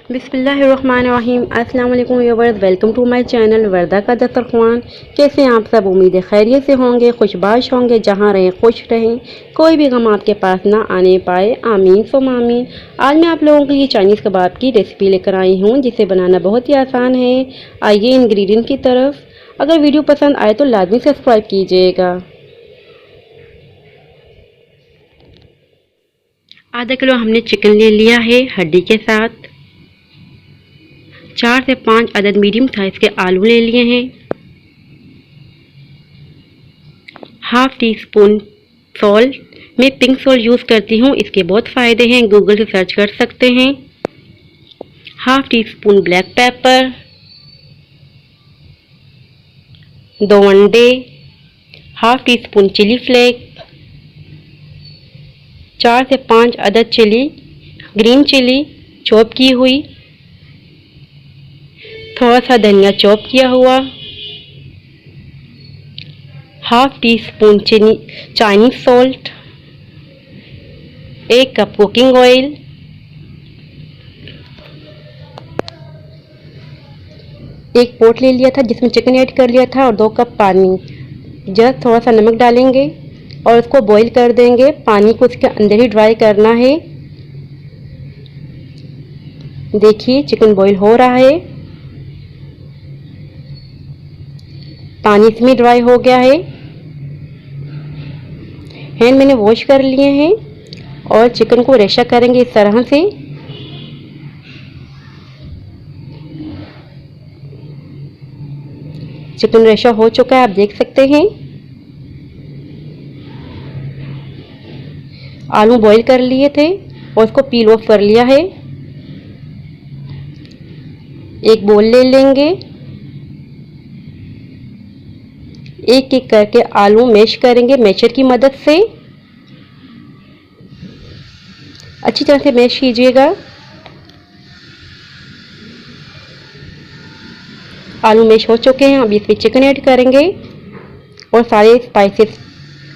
बिस्मिल्लाहिर्रहमानिर्रहीम। अस्सलाम वालेकुम viewers, welcome to my channel Warda का दस्तरख्वान। कैसे हैं आप सब? उम्मीद है खैरियत से होंगे, खुशबाश होंगे, जहां रहें खुश रहें, कोई भी गम आपके पास ना आने पाए, आमीन सुम आमीन। आज मैं आप लोगों के लिए चाइनीज़ कबाब की रेसिपी लेकर आई हूँ, जिसे बनाना बहुत ही आसान है। आइए इंग्रेडिएंट की तरफ। अगर वीडियो पसंद आए तो लाजमी सब्सक्राइब कीजिएगा। आधा किलो हमने चिकन ले लिया है हड्डी के साथ। 4 से 5 अदद मीडियम साइज़ के आलू ले लिए हैं। हाफ टी स्पून सॉल्ट, मैं पिंक सॉल्ट यूज़ करती हूँ, इसके बहुत फ़ायदे हैं, गूगल से सर्च कर सकते हैं। Half teaspoon black pepper, 2 अंडे, half teaspoon chilli flakes, 4 से 5 अदद चिली, ग्रीन चिली चॉप की हुई, थोड़ा सा धनिया चॉप किया हुआ, half tea spoon Chinese salt, 1 cup cooking oil, एक पोट ले लिया था जिसमें चिकन ऐड कर लिया था, और 2 कप पानी। जस्ट थोड़ा सा नमक डालेंगे और उसको बॉईल कर देंगे। पानी को उसके अंदर ही ड्राई करना है। देखिए चिकन बॉईल हो रहा है, पानी इसमें ड्राई हो गया है। हैंड मैंने वॉश कर लिए हैं और चिकन को रेशा करेंगे इस तरह से। चिकन रेशा हो चुका है, आप देख सकते हैं। आलू बॉईल कर लिए थे और उसको पील ऑफ कर लिया है। एक बोल ले लेंगे, एक एक करके आलू मैश करेंगे मैशर की मदद से। अच्छी तरह से मैश कीजिएगा। आलू मैश हो चुके हैं, अब इसमें चिकन ऐड करेंगे और सारे स्पाइसेस,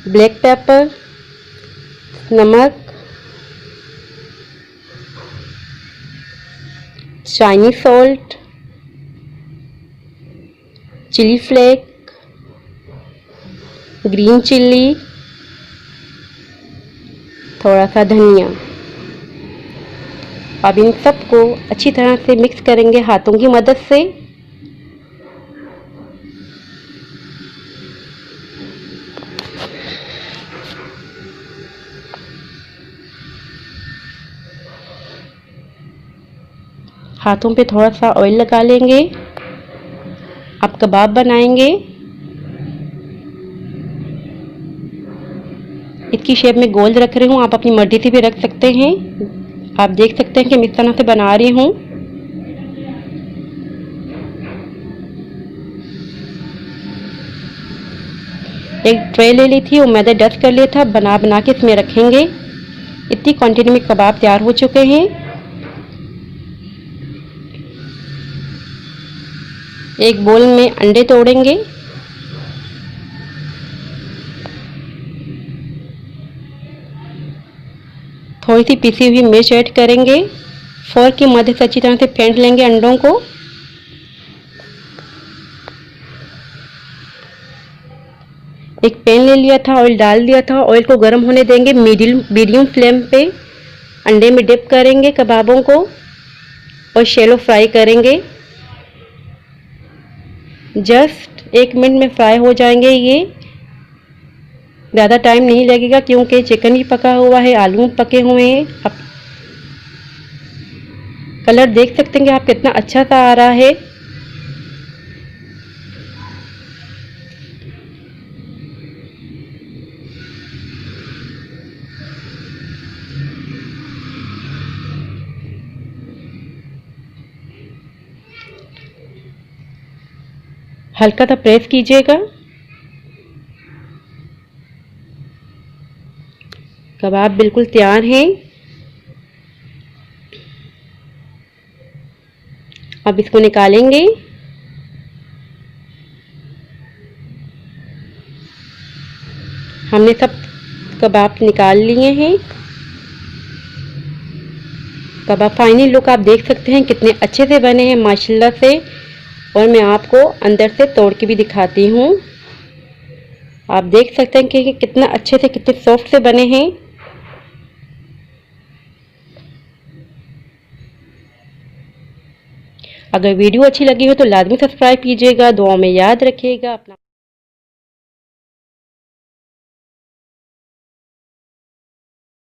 ब्लैक पेपर, नमक, Chinese salt, chilli flakes, green chilli, थोड़ा सा धनिया। अब इन सबको अच्छी तरह से मिक्स करेंगे हाथों की मदद से। हाथों पे थोड़ा सा ऑयल लगा लेंगे। अब कबाब बनाएंगे। इसकी शेप में गोल रख रही हूँ, आप अपनी मर्जी से भी रख सकते हैं। आप देख सकते हैं कि मैं इस तरह से बना रही हूँ। एक ट्रे ले ली थी और मैदा डस्ट कर लिया था, बना बना के इसमें रखेंगे। इतनी क्वांटिटी में कबाब तैयार हो चुके हैं। एक बोल में अंडे तोड़ेंगे, थोड़ी सी पिसी हुई मिर्च ऐड करेंगे। फोर्क की मदद से अच्छी तरह से फेंट लेंगे अंडों को। एक पैन ले लिया था, ऑयल डाल दिया था, ऑयल को गर्म होने देंगे। मीडियम फ्लेम पे अंडे में डिप करेंगे कबाबों को और शैलो फ्राई करेंगे। जस्ट 1 मिनट में फ्राई हो जाएंगे ये। ज़्यादा टाइम नहीं लगेगा क्योंकि चिकन भी पका हुआ है, आलू पके हुए हैं। अब कलर देख सकते हैं कि आप कितना अच्छा सा आ रहा है। हल्का सा प्रेस कीजिएगा। कबाब बिल्कुल तैयार हैं। अब इसको निकालेंगे। हमने सब कबाब निकाल लिए हैं। कबाब। फाइनल लुक आप देख सकते हैं कितने अच्छे से बने हैं माशाल्लाह से। और मैं आपको अंदर से तोड़ के भी दिखाती हूँ। आप देख सकते हैं कि कितना अच्छे से, कितने सॉफ्ट से बने हैं। अगर वीडियो अच्छी लगी हो तो लाजमी सब्सक्राइब कीजिएगा। दुआ में याद रखिएगा अपना।